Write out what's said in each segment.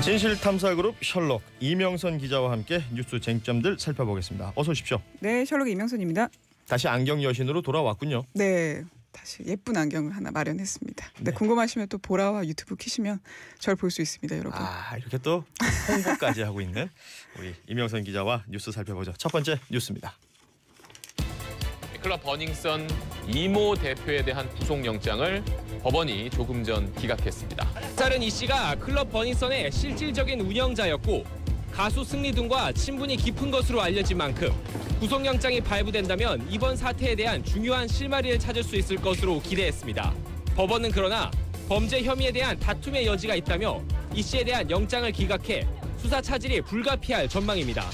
진실탐사그룹 셜록 이명선 기자와 함께 뉴스 쟁점들 살펴보겠습니다. 어서 오십시오. 네, 셜록 이명선입니다. 다시 안경 여신으로 돌아왔군요. 네, 다시 예쁜 안경을 하나 마련했습니다. 근데 네. 궁금하시면 또 보라와 유튜브 키시면 절 볼 수 있습니다, 여러분. 이렇게 또 홍보까지 하고 있는 우리 이명선 기자와 뉴스 살펴보죠. 첫 번째 뉴스입니다. 클럽 버닝썬 이모 대표에 대한 구속영장을 법원이 조금 전 기각했습니다. 다른 이 씨가 클럽 버닝썬의 실질적인 운영자였고 가수 승리 등과 친분이 깊은 것으로 알려진 만큼 구속영장이 발부된다면 이번 사태에 대한 중요한 실마리를 찾을 수 있을 것으로 기대했습니다. 법원은 그러나 범죄 혐의에 대한 다툼의 여지가 있다며 이 씨에 대한 영장을 기각해 수사 차질이 불가피할 전망입니다.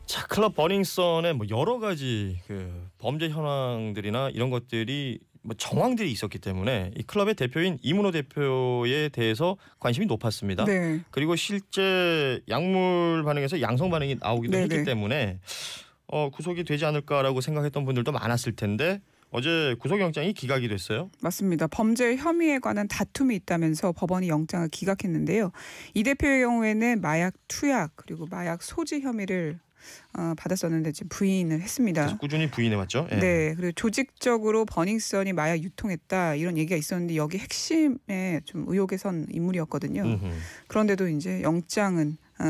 자, 클럽 버닝썬의 뭐 여러 가지 그 범죄 현황들이나 이런 것들이 뭐 정황들이 있었기 때문에 이 클럽의 대표인 이문호 대표에 대해서 관심이 높았습니다. 네. 그리고 실제 약물 반응에서 양성 반응이 나오기도 했기 때문에 구속이 되지 않을까라고 생각했던 분들도 많았을 텐데 어제 구속영장이 기각이 됐어요. 맞습니다. 범죄 혐의에 관한 다툼이 있다면서 법원이 영장을 기각했는데요. 이 대표의 경우에는 마약 투약 그리고 마약 소지 혐의를 받았었는데 지금 부인을 했습니다. 계속 꾸준히 부인해왔죠. 예. 네, 그리고 조직적으로 버닝썬이 마약 유통했다 이런 얘기가 있었는데 여기 핵심에 좀 의혹에 선 인물이었거든요. 그런데도 이제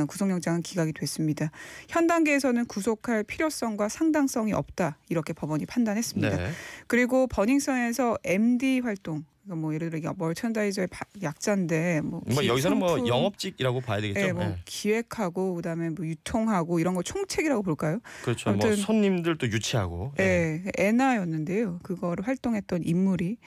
구속영장은 기각이 됐습니다. 현 단계에서는 구속할 필요성과 상당성이 없다 이렇게 법원이 판단했습니다. 네. 그리고 버닝썬에서 MD 활동 그러니까 뭐 예를 들어 머천다이저의 약자인데 뭐 여기서는 뭐 영업직이라고 봐야 되겠죠. 네, 뭐 기획하고 그다음에 뭐 유통하고 이런 거 총책이라고 볼까요? 그렇죠. 아무튼, 뭐 손님들도 유치하고. 네, 에나였는데요. 그거를 활동했던 인물이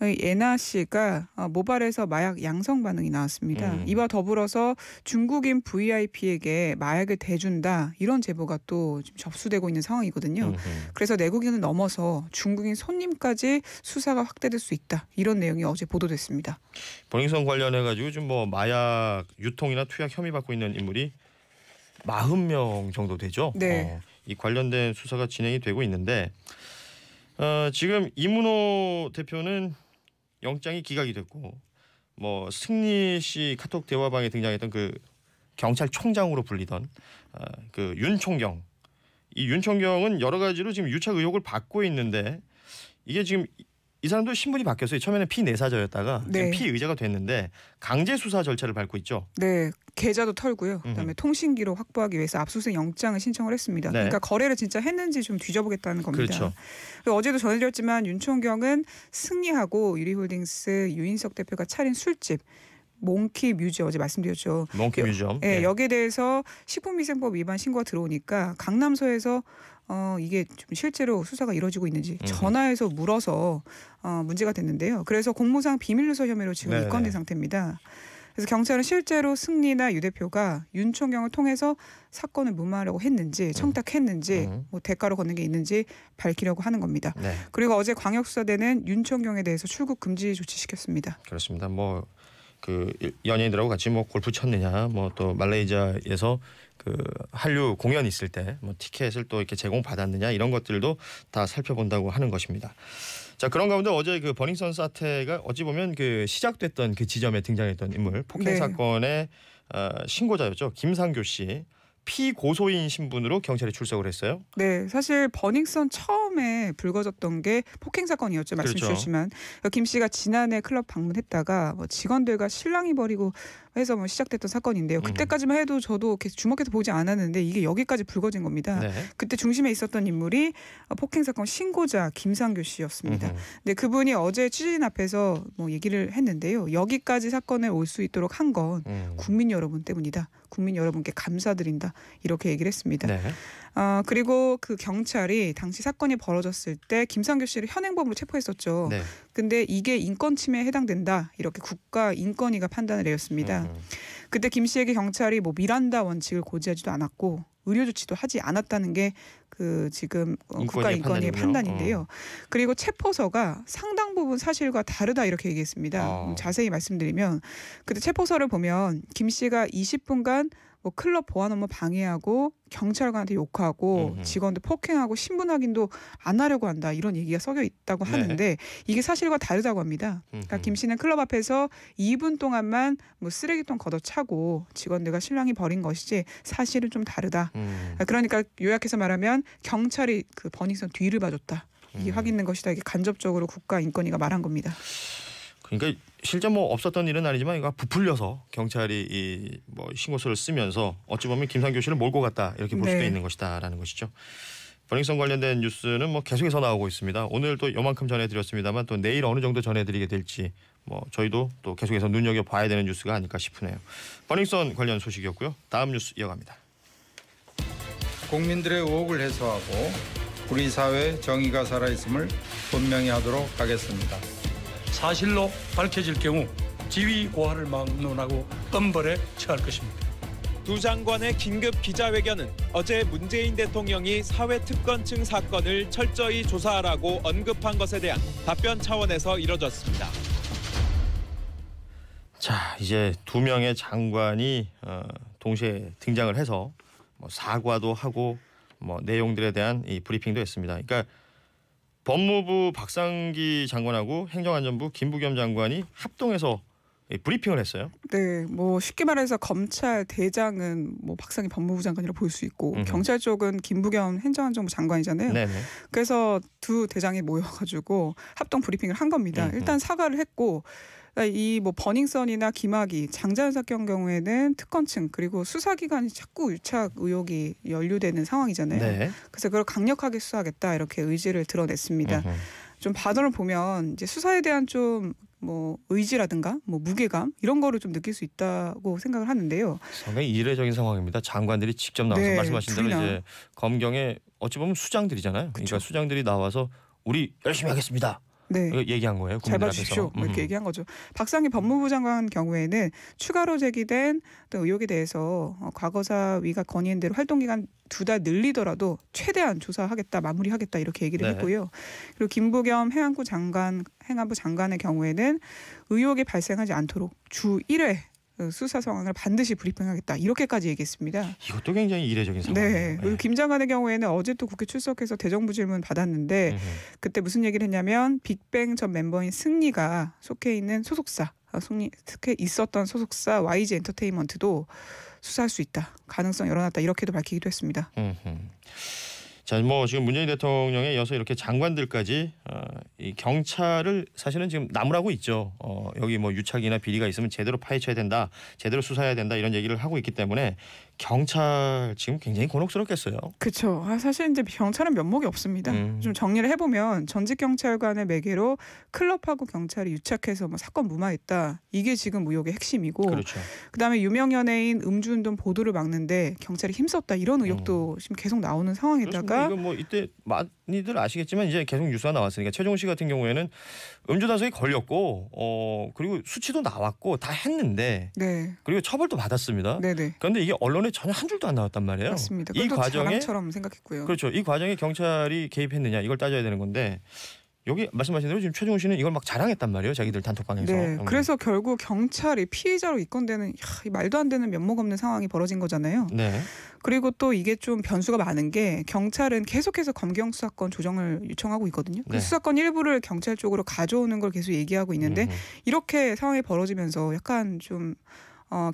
에나 씨가 모발에서 마약 양성 반응이 나왔습니다. 이와 더불어서 중국인 VIP에게 마약을 대준다 이런 제보가 또 지금 접수되고 있는 상황이거든요. 그래서 내국인을 넘어서 중국인 손님까지 수사가 확대될 수 있다 이런 내용이 어제 보도됐습니다. 버닝썬 관련해가지고 좀 뭐 마약 유통이나 투약 혐의 받고 있는 인물이 40명 정도 되죠. 네. 이 관련된 수사가 진행이 되고 있는데 지금 이문호 대표는 영장이 기각이 됐고 뭐 승리 씨 카톡 대화방에 등장했던 그 경찰총장으로 불리던 그 윤총경 이 윤총경은 여러 가지로 지금 유착 의혹을 받고 있는데 이게 지금 이 사람도 신분이 바뀌었어요. 처음에는 피내사자였다가 지금 피의자가 됐는데 강제 수사 절차를 밟고 있죠. 네. 계좌도 털고요. 그다음에 통신기록 확보하기 위해서 압수수색 영장을 신청을 했습니다. 네. 그러니까 거래를 진짜 했는지 좀 뒤져보겠다는 겁니다. 그렇죠. 그리고 어제도 전해드렸지만 윤총경은 승리하고 유리홀딩스 유인석 대표가 차린 술집 몽키 뮤즈 어제 말씀드렸죠. 몽키 뮤지엄. 네, 여기에 대해서 식품위생법 위반 신고가 들어오니까 강남서에서 이게 좀 실제로 수사가 이루어지고 있는지 전화해서 물어서 문제가 됐는데요. 그래서 공무상 비밀누설 혐의로 지금 입건된 상태입니다. 그래서 경찰은 실제로 승리나 유 대표가 윤총경을 통해서 사건을 무마하려고 했는지 청탁했는지 뭐 대가로 걷는 게 있는지 밝히려고 하는 겁니다. 네. 그리고 어제 광역수사대는 윤총경에 대해서 출국 금지 조치시켰습니다. 그렇습니다. 뭐 그 연예인들하고 같이 뭐 골프 쳤느냐, 뭐 또 말레이시아에서 그 한류 공연 있을 때 뭐 티켓을 또 이렇게 제공받았느냐 이런 것들도 다 살펴본다고 하는 것입니다. 자, 그런 가운데 어제 그 버닝썬 사태가 어찌 보면 그 시작됐던 그 지점에 등장했던 인물 폭행 사건의 신고자였죠. 김상교 씨. 피고소인 신분으로 경찰에 출석을 했어요. 네, 사실 버닝썬 처음에 불거졌던 게 폭행 사건이었죠. 말씀 주셨지만 김 씨가 지난해 클럽 방문했다가 뭐 직원들과 실랑이 벌이고 해서 뭐 시작됐던 사건인데요. 그때까지만 해도 저도 계속 주목해서 보지 않았는데 이게 여기까지 불거진 겁니다. 네. 그때 중심에 있었던 인물이 폭행 사건 신고자 김상교 씨였습니다. 근데 그분이 어제 취재진 앞에서 뭐 얘기를 했는데요. 여기까지 사건에 올 수 있도록 한 건 국민 여러분 때문이다. 국민 여러분께 감사드린다. 이렇게 얘기를 했습니다. 네. 그리고 그 경찰이 당시 사건이 벌어졌을 때 김상교 씨를 현행범으로 체포했었죠. 네. 근데 이게 인권 침해에 해당된다. 이렇게 국가인권위가 판단을 내렸습니다. 그때 김 씨에게 경찰이 뭐 미란다 원칙을 고지하지도 않았고 의료 조치도 하지 않았다는 게 그 지금 국가인권위의 판단인데요. 그리고 체포서가 상당부 부분 사실과 다르다 이렇게 얘기했습니다. 자세히 말씀드리면 그때 체포서를 보면 김 씨가 20분간 뭐 클럽 보안 업무 방해하고 경찰관한테 욕하고 직원들 폭행하고 신분 확인도 안 하려고 한다 이런 얘기가 섞여 있다고 하는데 이게 사실과 다르다고 합니다. 그러니까 김 씨는 클럽 앞에서 2분 동안만 뭐 쓰레기통 걷어차고 직원들과 신랑이 벌인 것이지 사실은 좀 다르다. 그러니까 요약해서 말하면 경찰이 그 버닝썬 뒤를 봐줬다. 이게 확인된 것이다. 이게 간접적으로 국가인권위가 말한 겁니다. 그러니까 실제 뭐 없었던 일은 아니지만 이거 부풀려서 경찰이 이 뭐 신고서를 쓰면서 어찌 보면 김상교 씨를 몰고 갔다 이렇게 볼 수도 있는 것이다라는 것이죠. 버닝썬 관련된 뉴스는 뭐 계속해서 나오고 있습니다. 오늘 또 요만큼 전해드렸습니다만 또 내일 어느 정도 전해드리게 될지 뭐 저희도 또 계속해서 눈여겨 봐야 되는 뉴스가 아닐까 싶으네요. 버닝썬 관련 소식이었고요. 다음 뉴스 이어갑니다. 국민들의 의혹을 해소하고 우리 사회에 정의가 살아있음을 분명히 하도록 하겠습니다. 사실로 밝혀질 경우 지위 고하를 막론하고 엄벌에 처할 것입니다. 두 장관의 긴급 기자회견은 어제 문재인 대통령이 사회특권층 사건을 철저히 조사하라고 언급한 것에 대한 답변 차원에서 이뤄졌습니다. 자, 이제 두 명의 장관이 동시에 등장을 해서 뭐 사과도 하고 뭐 내용들에 대한 이 브리핑도 했습니다. 그러니까 법무부 박상기 장관하고 행정안전부 김부겸 장관이 합동해서 브리핑을 했어요. 네, 뭐 쉽게 말해서 검찰 대장은 뭐 박상기 법무부 장관이라 볼 수 있고 경찰 쪽은 김부겸 행정안전부 장관이잖아요. 네네. 그래서 두 대장이 모여가지고 합동 브리핑을 한 겁니다. 일단 사과를 했고 이 뭐 버닝썬이나 김학의, 장자연 사건 경우에는 특권층 그리고 수사기관이 자꾸 유착 의혹이 연루되는 상황이잖아요. 네. 그래서 그걸 강력하게 수사하겠다 이렇게 의지를 드러냈습니다. 좀 발언을 보면 이제 수사에 대한 좀 뭐 의지라든가 뭐 무게감 이런 거를 좀 느낄 수 있다고 생각을 하는데요. 상당히 이례적인 상황입니다. 장관들이 직접 나와서 네, 말씀하신 대로 둘이나. 이제 검경의 어찌 보면 수장들이잖아요. 그러니까 수장들이 나와서 우리 열심히 하겠습니다. 네. 얘기한 거예요. 잘 국민들 봐주십시오. 앞에서. 뭐 이렇게 얘기한 거죠. 박상기 법무부 장관 경우에는 추가로 제기된 어떤 의혹에 대해서 과거사 위가 건의한 대로 활동기간 2달 늘리더라도 최대한 조사하겠다, 마무리하겠다 이렇게 얘기를 네. 했고요. 그리고 김부겸 행안부 장관의 경우에는 의혹이 발생하지 않도록 주 1회 수사 상황을 반드시 브리핑하겠다 이렇게까지 얘기했습니다. 이것도 굉장히 이례적인 상황이에요. 네. 그리고 김 장관의 경우에는 어제 또 국회 출석해서 대정부 질문 받았는데 그때 무슨 얘기를 했냐면 빅뱅 전 멤버인 승리가 속해 있는 소속사, 속해 있었던 소속사 YG 엔터테인먼트도 수사할 수 있다. 가능성 열어놨다. 이렇게도 밝히기도 했습니다. 자, 뭐 지금 문재인 대통령에 이어서 이렇게 장관들까지 이 경찰을 사실은 지금 나무라고 있죠. 여기 뭐 유착이나 비리가 있으면 제대로 파헤쳐야 된다, 제대로 수사해야 된다 이런 얘기를 하고 있기 때문에 경찰 지금 굉장히 곤혹스럽겠어요. 그렇죠. 사실 이제 경찰은 면목이 없습니다. 좀 정리를 해보면 전직 경찰관의 매개로 클럽하고 경찰이 유착해서 뭐 사건 무마했다. 이게 지금 의혹의 핵심이고, 그렇죠. 그다음에 유명 연예인 음주운동 보도를 막는데 경찰이 힘썼다 이런 의혹도 지금 계속 나오는 상황에다가 이거 뭐 이때 많이들 아시겠지만 이제 계속 뉴스가 나왔으니까 최종훈 씨 같은 경우에는 음주 단속에 걸렸고, 그리고 수치도 나왔고 다 했는데, 네, 그리고 처벌도 받았습니다. 네네. 그런데 이게 언론에 전혀 한 줄도 안 나왔단 말이에요. 맞습니다. 이 그것도 과정에 자랑처럼 생각했고요. 그렇죠. 이 과정에 경찰이 개입했느냐 이걸 따져야 되는 건데 여기 말씀하신 대로 지금 최종훈 씨는 이걸 막 자랑했단 말이에요. 자기들 단톡방에서. 네, 그래서 결국 경찰이 피의자로 입건되는 이 말도 안 되는 면목 없는 상황이 벌어진 거잖아요. 네. 그리고 또 이게 좀 변수가 많은 게 경찰은 계속해서 검경 수사권 조정을 요청하고 있거든요. 그 네. 수사권 일부를 경찰 쪽으로 가져오는 걸 계속 얘기하고 있는데 이렇게 상황이 벌어지면서 약간 좀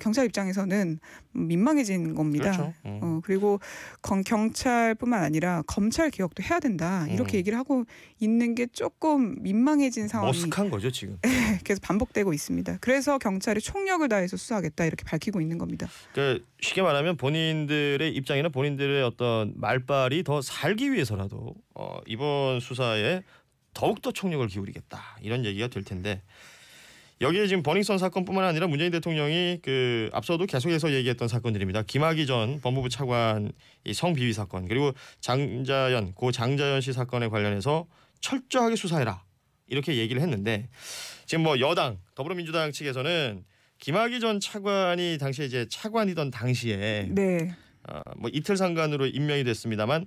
경찰 입장에서는 민망해진 겁니다. 그렇죠. 그리고 경찰뿐만 아니라 검찰 개혁도 해야 된다. 이렇게 얘기를 하고 있는 게 조금 민망해진 상황이 머쓱한 거죠 지금. 계속 반복되고 있습니다. 그래서 경찰이 총력을 다해서 수사하겠다 이렇게 밝히고 있는 겁니다. 그러니까 쉽게 말하면 본인들의 입장이나 본인들의 어떤 말발이 더 살기 위해서라도 이번 수사에 더욱더 총력을 기울이겠다 이런 얘기가 될 텐데 여기에 지금 버닝썬 사건뿐만 아니라 문재인 대통령이 그 앞서도 계속해서 얘기했던 사건들입니다. 김학의 전 법무부 차관 이 성비위 사건 그리고 고 장자연 씨 사건에 관련해서 철저하게 수사해라 이렇게 얘기를 했는데 지금 뭐 여당 더불어민주당 측에서는 김학의 전 차관이 당시에 이제 차관이던 당시에 네. 뭐 이틀 상간으로 임명이 됐습니다만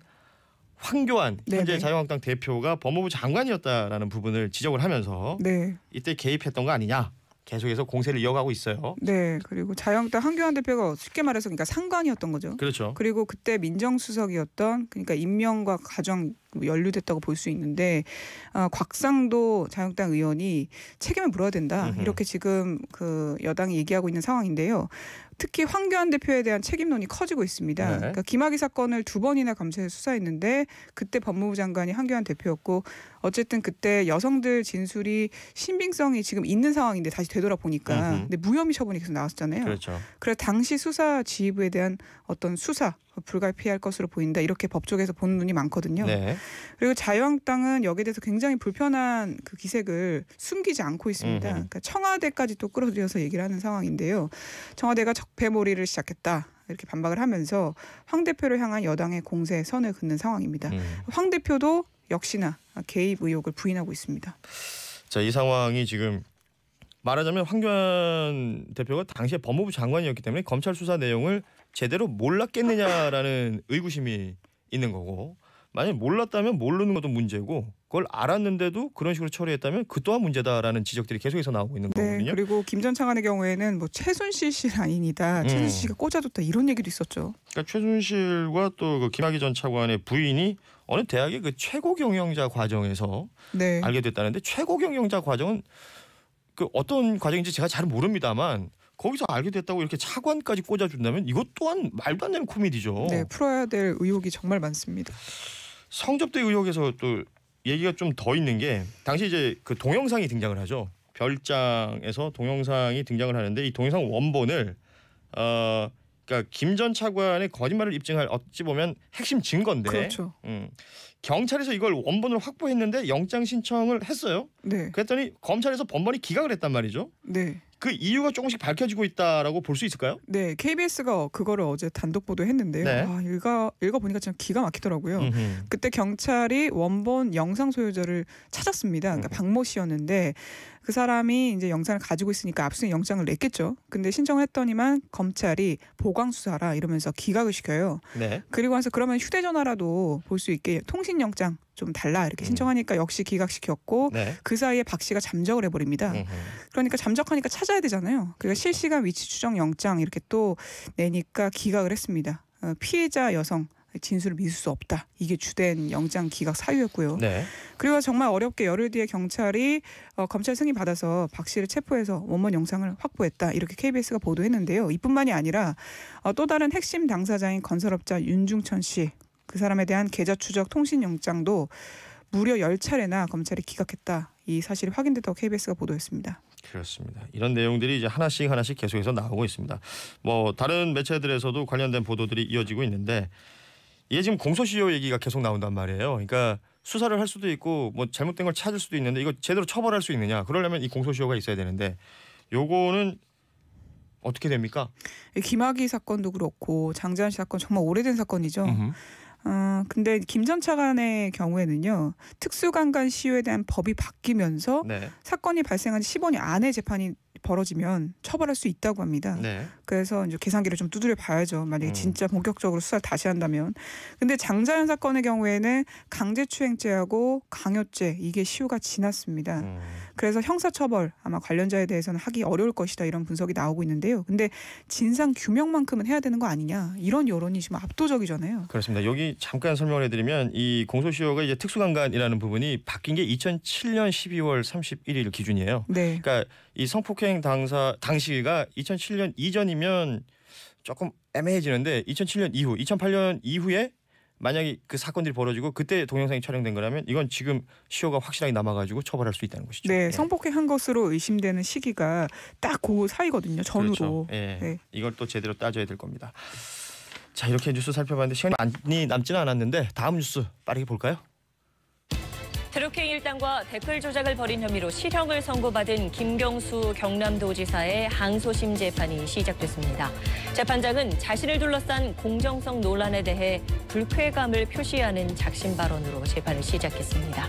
황교안 현재 네네. 자유한국당 대표가 법무부 장관이었다라는 부분을 지적을 하면서 네. 이때 개입했던 거 아니냐 계속해서 공세를 이어가고 있어요. 네. 그리고 자유한국당 황교안 대표가 쉽게 말해서 그러니까 상관이었던 거죠. 그렇죠. 그리고 그때 민정수석이었던 그러니까 임명과 과정 연루됐다고 볼 수 있는데 곽상도 자유한국당 의원이 책임을 물어야 된다. 이렇게 지금 그 여당이 얘기하고 있는 상황인데요. 특히 황교안 대표에 대한 책임론이 커지고 있습니다. 네. 그러니까 김학의 사건을 2번이나 감사해서 수사했는데 그때 법무부 장관이 황교안 대표였고 어쨌든 그때 여성들 진술이 신빙성이 지금 있는 상황인데 다시 되돌아보니까 근데 무혐의 처분이 계속 나왔잖아요. 그렇죠. 그래서 당시 수사 지휘부에 대한 어떤 수사 불가피할 것으로 보인다 이렇게 법조계에서 보는 눈이 많거든요. 네. 그리고 자유한국당은 여기에 대해서 굉장히 불편한 그 기색을 숨기지 않고 있습니다. 그러니까 청와대까지 또 끌어들여서 얘기를 하는 상황인데요. 청와대가 적폐몰이를 시작했다 이렇게 반박을 하면서 황 대표를 향한 여당의 공세에 선을 긋는 상황입니다. 황 대표도 역시나 개입 의혹을 부인하고 있습니다. 자, 이 상황이 지금 말하자면 황교안 대표가 당시에 법무부 장관이었기 때문에 검찰 수사 내용을 제대로 몰랐겠느냐라는 의구심이 있는 거고 만약 몰랐다면 모르는 것도 문제고 그걸 알았는데도 그런 식으로 처리했다면 그 또한 문제다라는 지적들이 계속해서 나오고 있는 네, 거거든요. 그리고 김 전 차관의 경우에는 뭐 최순실 씨 라인이다. 최순실 씨가 꽂아뒀다 이런 얘기도 있었죠. 그러니까 최순실과 또 그 김학의 전 차관의 부인이 어느 대학의 그 최고 경영자 과정에서 네. 알게 됐다는데 최고 경영자 과정은 그 어떤 과정인지 제가 잘 모릅니다만 거기서 알게 됐다고 이렇게 차관까지 꽂아준다면 이것 또한 말도 안 되는 코미디죠. 네, 풀어야 될 의혹이 정말 많습니다. 성접대 의혹에서 또 얘기가 좀 더 있는 게 당시 이제 그 동영상이 등장을 하죠. 별장에서 동영상이 등장을 하는데 이 동영상 원본을 그러니까 김 전 차관의 거짓말을 입증할 어찌 보면 핵심 증거인데 그렇죠. 경찰에서 이걸 원본을 확보했는데 영장 신청을 했어요. 네, 그랬더니 검찰에서 번번이 기각을 했단 말이죠. 네. 그 이유가 조금씩 밝혀지고 있다라고 볼 수 있을까요? 네, KBS가 그거를 어제 단독 보도했는데요. 네. 아, 읽어보니까 참 기가 막히더라고요. 그때 경찰이 원본 영상 소유자를 찾았습니다. 그러니까 박모 씨였는데 그 사람이 이제 영상을 가지고 있으니까 압수수색 영장을 냈겠죠. 근데 신청을 했더니만 검찰이 보강 수사라 이러면서 기각을 시켜요. 네. 그리고 나서 그러면 휴대전화라도 볼 수 있게 통신영장 좀 달라 이렇게 신청하니까 역시 기각시켰고 네. 그 사이에 박 씨가 잠적을 해버립니다. 그러니까 잠적하니까 찾아야 되잖아요. 그러니까 실시간 위치 추적 영장 이렇게 또 내니까 기각을 했습니다. 피해자 여성 진술을 믿을 수 없다. 이게 주된 영장 기각 사유였고요. 네. 그리고 정말 어렵게 열흘 뒤에 경찰이 검찰 승인 받아서 박 씨를 체포해서 원본 영상을 확보했다. 이렇게 KBS가 보도했는데요. 이뿐만이 아니라 또 다른 핵심 당사자인 건설업자 윤중천 씨 그 사람에 대한 계좌 추적 통신 영장도 무려 10차례나 검찰이 기각했다. 이 사실이 확인됐다고 KBS가 보도했습니다. 그렇습니다. 이런 내용들이 이제 하나씩 계속해서 나오고 있습니다. 뭐 다른 매체들에서도 관련된 보도들이 이어지고 있는데 이게 지금 공소시효 얘기가 계속 나온단 말이에요. 그러니까 수사를 할 수도 있고 뭐 잘못된 걸 찾을 수도 있는데 이거 제대로 처벌할 수 있느냐? 그러려면 이 공소시효가 있어야 되는데 요거는 어떻게 됩니까? 김학의 사건도 그렇고 장자연 씨 사건 정말 오래된 사건이죠. 근데 김 전 차관의 경우에는요. 특수강간 시효에 대한 법이 바뀌면서 네. 사건이 발생한 지 15년 안에 재판이 벌어지면 처벌할 수 있다고 합니다. 네. 그래서 이제 계산기를 좀 두드려 봐야죠. 만약에 진짜 본격적으로 수사를 다시 한다면. 근데 장자연 사건의 경우에는 강제추행죄하고 강요죄 이게 시효가 지났습니다. 그래서 형사처벌 아마 관련자에 대해서는 하기 어려울 것이다 이런 분석이 나오고 있는데요. 근데 진상 규명만큼은 해야 되는 거 아니냐 이런 여론이 지금 압도적이잖아요. 그렇습니다. 여기 잠깐 설명을 해드리면 이 공소시효가 이제 특수강간이라는 부분이 바뀐 게 2007년 12월 31일 기준이에요. 네. 그러니까 이 성폭행 당시가 2007년 이전이면 조금 애매해지는데 2007년 이후, 2008년 이후에 만약에 그 사건들이 벌어지고 그때 동영상이 촬영된 거라면 이건 지금 시효가 확실하게 남아가지고 처벌할 수 있다는 것이죠. 네, 예. 성폭행한 것으로 의심되는 시기가 딱 그 사이거든요. 전후로. 그렇죠. 예. 네. 이걸 또 제대로 따져야 될 겁니다. 자, 이렇게 뉴스 살펴봤는데 시간이 많이 남지는 않았는데 다음 뉴스 빠르게 볼까요? 트루킹 일당과 댓글 조작을 벌인 혐의로 실형을 선고받은 김경수 경남도지사의 항소심 재판이 시작됐습니다. 재판장은 자신을 둘러싼 공정성 논란에 대해 불쾌감을 표시하는 작심 발언으로 재판을 시작했습니다.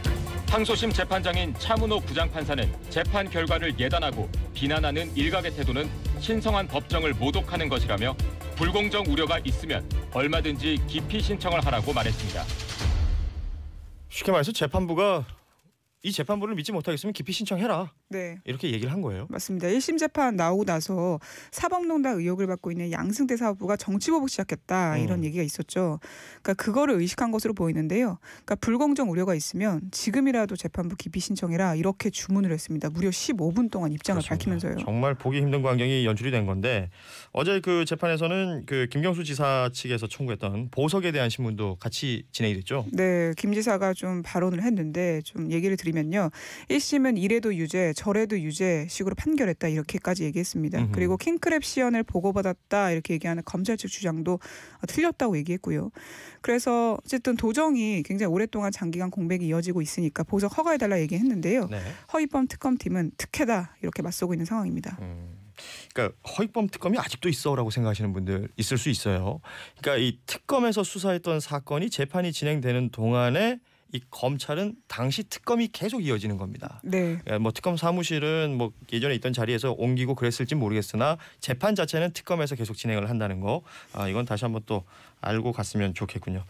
항소심 재판장인 차문호 부장판사는 재판 결과를 예단하고 비난하는 일각의 태도는 신성한 법정을 모독하는 것이라며 불공정 우려가 있으면 얼마든지 기피 신청을 하라고 말했습니다. 쉽게 말해서 재판부가 이 재판부를 믿지 못하겠으면 기피 신청해라. 네. 이렇게 얘기를 한 거예요. 맞습니다. 1심 재판 나오고 나서 사법농단 의혹을 받고 있는 양승태 사법부가 정치보복 시작했다 이런 얘기가 있었죠. 그러니까 그거를 의식한 것으로 보이는데요. 그러니까 불공정 우려가 있으면 지금이라도 재판부 기피 신청해라 이렇게 주문을 했습니다. 무려 15분 동안 입장을 그렇습니다. 밝히면서요. 정말 보기 힘든 광경이 연출이 된 건데 어제 그 재판에서는 그 김경수 지사 측에서 청구했던 보석에 대한 신문도 같이 진행이 됐죠. 네, 김 지사가 좀 발언을 했는데 좀 얘기를 드리면요. 1심은 이래도 유죄, 저래도 유죄식으로 판결했다 이렇게까지 얘기했습니다. 그리고 킹크랩 시연을 보고받았다 이렇게 얘기하는 검찰 측 주장도 틀렸다고 얘기했고요. 그래서 어쨌든 도정이 굉장히 오랫동안 장기간 공백이 이어지고 있으니까 보석 허가해달라 얘기했는데요. 네. 허위범 특검팀은 특혜다 이렇게 맞서고 있는 상황입니다. 그러니까 허위범 특검이 아직도 있어라고 생각하시는 분들 있을 수 있어요. 그러니까 이 특검에서 수사했던 사건이 재판이 진행되는 동안에 이 검찰은 당시 특검이 계속 이어지는 겁니다. 네. 뭐 특검 사무실은 뭐 예전에 있던 자리에서 옮기고 그랬을지 모르겠으나 재판 자체는 특검에서 계속 진행을 한다는 거, 이건 다시 한번 또 알고 갔으면 좋겠군요.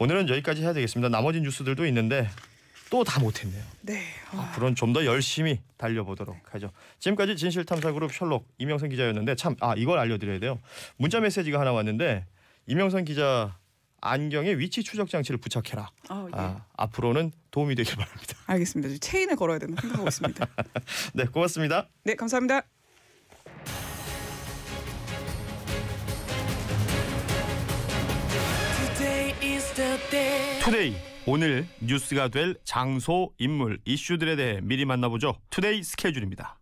오늘은 여기까지 해야 되겠습니다. 나머지 뉴스들도 있는데 또 다 못했네요. 네. 앞으로는 좀 더 열심히 달려보도록 하죠. 지금까지 진실탐사그룹 셜록 이명선 기자였는데 참 이걸 알려드려야 돼요. 문자 메시지가 하나 왔는데 이명선 기자 안경에 위치 추적 장치를 부착해라. 예. 앞으로는 도움이 되길 바랍니다. 알겠습니다. 체인을 걸어야 되는 생각하고 있습니다. 네, 고맙습니다. 네, 감사합니다. 투데이 오늘 뉴스가 될 장소, 인물, 이슈들에 대해 미리 만나보죠. 투데이 스케줄입니다.